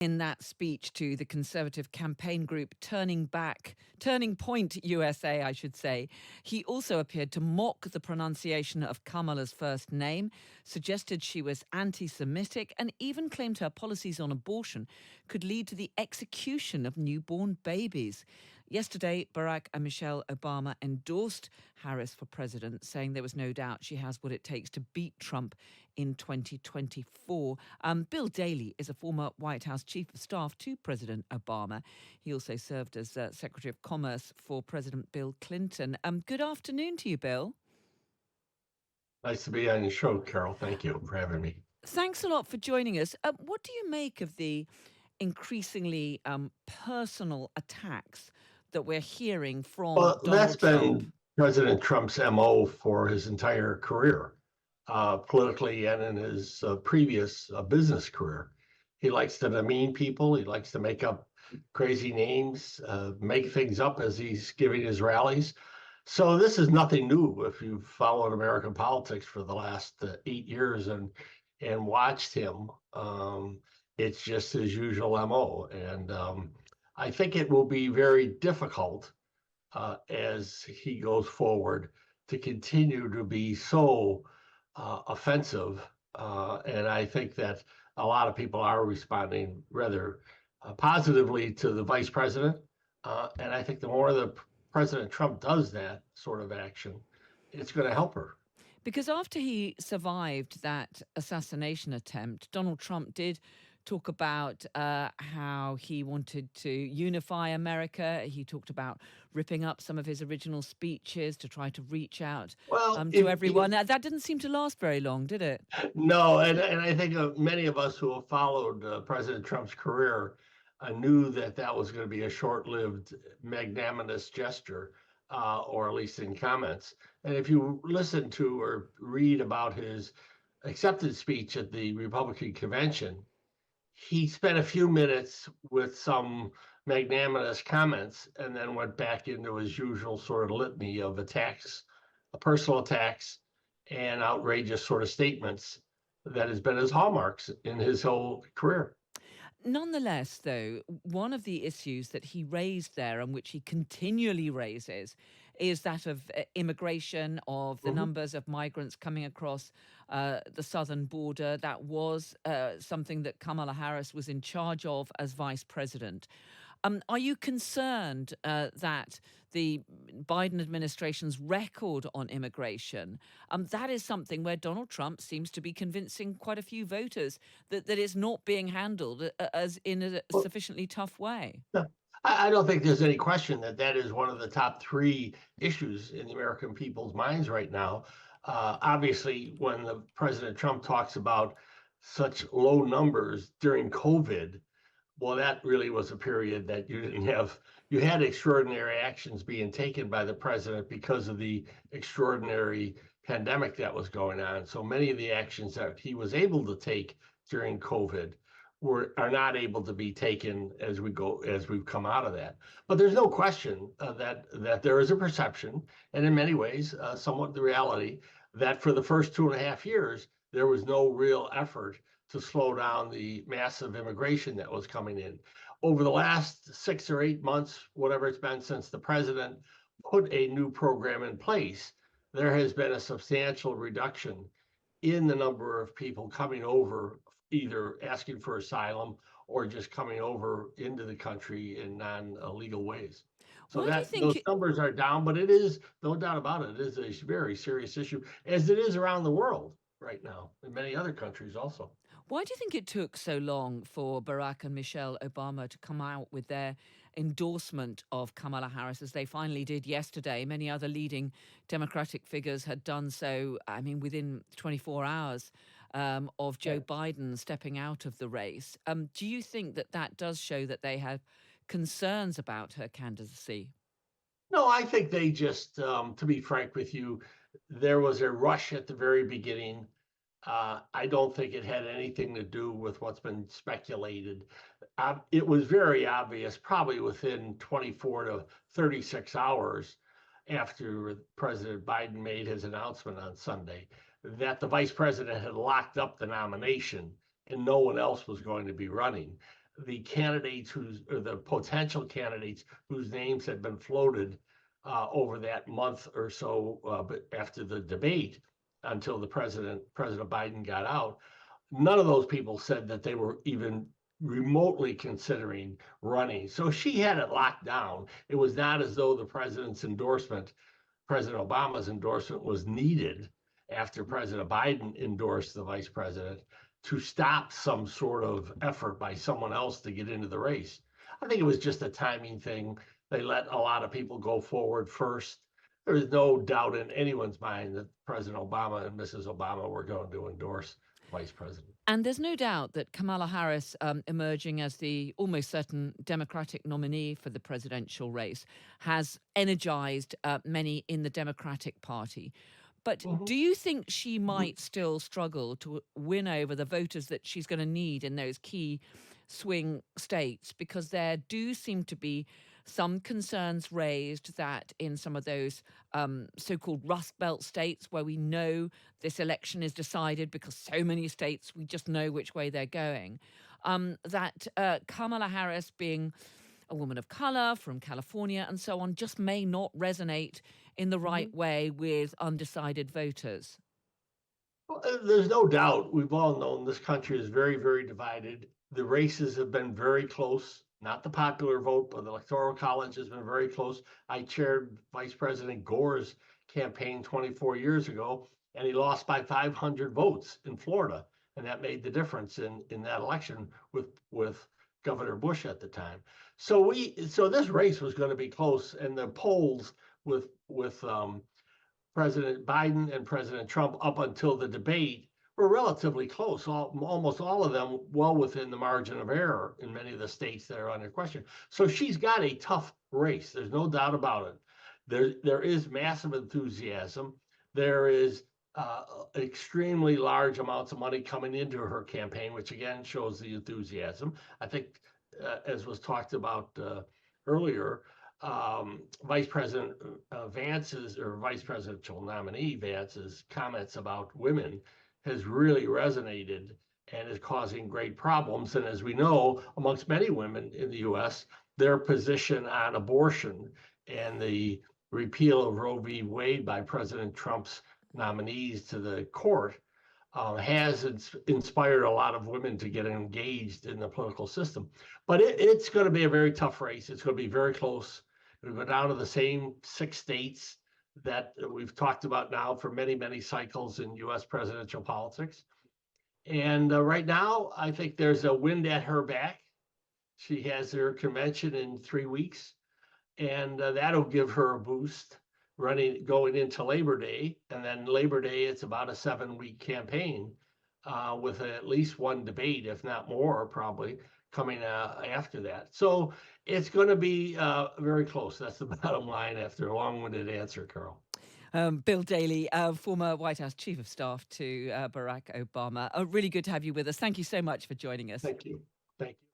In that speech to the Conservative campaign group Turning Point USA, I should say, he also appeared to mock the pronunciation of Kamala's first name, suggested she was anti-Semitic, and even claimed her policies on abortion could lead to the execution of newborn babies. Yesterday, Barack and Michelle Obama endorsed Harris for president, saying there was no doubt she has what it takes to beat Trump in 2024. Bill Daley is a former White House chief of staff to President Obama. He also served as Secretary of Commerce for President Bill Clinton. Good afternoon to you, Bill. Nice to be on your show, Carol. Thank you for having me. Thanks a lot for joining us. What do you make of the increasingly personal attacks that we're hearing from Well, that's Donald Trump? been President Trump's MO for his entire career, politically and in his previous business career. He likes to demean people. He likes to make up crazy names, make things up as he's giving his rallies. So this is nothing new. If you've followed American politics for the last 8 years and watched him, it's just his usual MO. And I think it will be very difficult as he goes forward to continue to be so offensive. And I think that a lot of people are responding rather positively to the vice president. And I think the more the President Trump does that sort of action, it's going to help her. Because after he survived that assassination attempt, Donald Trump did talk about how he wanted to unify America. He talked about ripping up some of his original speeches to try to reach out Well, to everyone. That didn't seem to last very long, did it? no, and I think many of us who have followed President Trump's career knew that that was going to be a short-lived, magnanimous gesture, or at least in comments. And if you listen to or read about his acceptance speech at the Republican convention, he spent a few minutes with some magnanimous comments and then went back into his usual sort of litany of attacks, personal attacks, and outrageous sort of statements that has been his hallmarks in his whole career. Nonetheless, though, one of the issues that he raised there and which he continually raises is that of immigration, of the Mhm. numbers of migrants coming across the southern border. That was something that Kamala Harris was in charge of as vice president. Are you concerned that the Biden administration's record on immigration, that is something where Donald Trump seems to be convincing quite a few voters that it's not being handled as in a Well, sufficiently tough way? yeah. I don't think there's any question that that is one of the top three issues in the American people's minds right now. Obviously, when the President Trump talks about such low numbers during COVID, well, that really was a period that you didn't have, you had extraordinary actions being taken by the president because of the extraordinary pandemic that was going on. So many of the actions that he was able to take during COVID are not able to be taken as we've come out of that. But there's no question that there is a perception, and in many ways, somewhat the reality, that for the first 2.5 years, there was no real effort to slow down the massive immigration that was coming in. Over the last 6 or 8 months, whatever it's been since the president put a new program in place, there has been a substantial reduction in the number of people coming over, either asking for asylum or just coming over into the country in non-legal ways. So Why do you that think those numbers are down, but it is no doubt about it, it is a very serious issue, as it is around the world right now, in many other countries also. Why do you think it took so long for Barack and Michelle Obama to come out with their endorsement of Kamala Harris as they finally did yesterday? Many other leading Democratic figures had done so, I mean, within 24 hours of Yeah. Joe Biden stepping out of the race. Do you think that that does show that they have concerns about her candidacy? No, I think they just, to be frank with you, there was a rush at the very beginning. I don't think it had anything to do with what's been speculated. It was very obvious, probably within 24 to 36 hours after President Biden made his announcement on Sunday, that the vice president had locked up the nomination and no one else was going to be running. the candidates or the potential candidates whose names had been floated over that month or so but after the debate until President Biden got out, none of those people said that they were even remotely considering running. So she had it locked down. It was not as though the President Obama's endorsement was needed after President Biden endorsed the vice president to stop some sort of effort by someone else to get into the race. I think it was just a timing thing. They let a lot of people go forward first. There is no doubt in anyone's mind that President Obama and Mrs. Obama were going to endorse vice president. And there's no doubt that Kamala Harris, emerging as the almost certain Democratic nominee for the presidential race, has energized many in the Democratic Party. But Mhm. do you think she might still struggle to win over the voters that she's going to need in those key swing states? Because there do seem to be some concerns raised that in some of those so called Rust Belt states where we know this election is decided because so many states, we just know which way they're going, that Kamala Harris, being a woman of color from California and so on, just may not resonate in the right Mhm. way with undecided voters. Well, there's no doubt. We've all known this country is very, very divided. The races have been very close, not the popular vote, but the Electoral College has been very close. I chaired Vice President Gore's campaign 24 years ago, and he lost by 500 votes in Florida. And that made the difference in that election with Governor Bush at the time. So this race was going to be close, and the polls with President Biden and President Trump up until the debate were relatively close, almost all of them well within the margin of error in many of the states that are under question. So she's got a tough race. There's no doubt about it. There is massive enthusiasm. There is extremely large amounts of money coming into her campaign, which again shows the enthusiasm. I think, as was talked about earlier, Vice President Vance's or Vice Presidential nominee Vance's comments about women has really resonated and is causing great problems. And as we know, amongst many women in the U.S., their position on abortion and the repeal of Roe v. Wade by President Trump's nominees to the court has inspired a lot of women to get engaged in the political system. But it's going to be a very tough race. It's going to be very close. It'll go down to the same 6 states that we've talked about now for many, many cycles in U.S. presidential politics. And right now, I think there's a wind at her back. She has her convention in 3 weeks, and that'll give her a boost going into Labor Day. And then Labor Day, it's about a 7-week campaign with at least one debate, if not more, probably coming after that. So it's going to be very close. That's the bottom line after a long-winded answer, Carol. Bill Daley, former White House Chief of Staff to Barack Obama. Really good to have you with us. Thank you so much for joining us. Thank you. Thank you.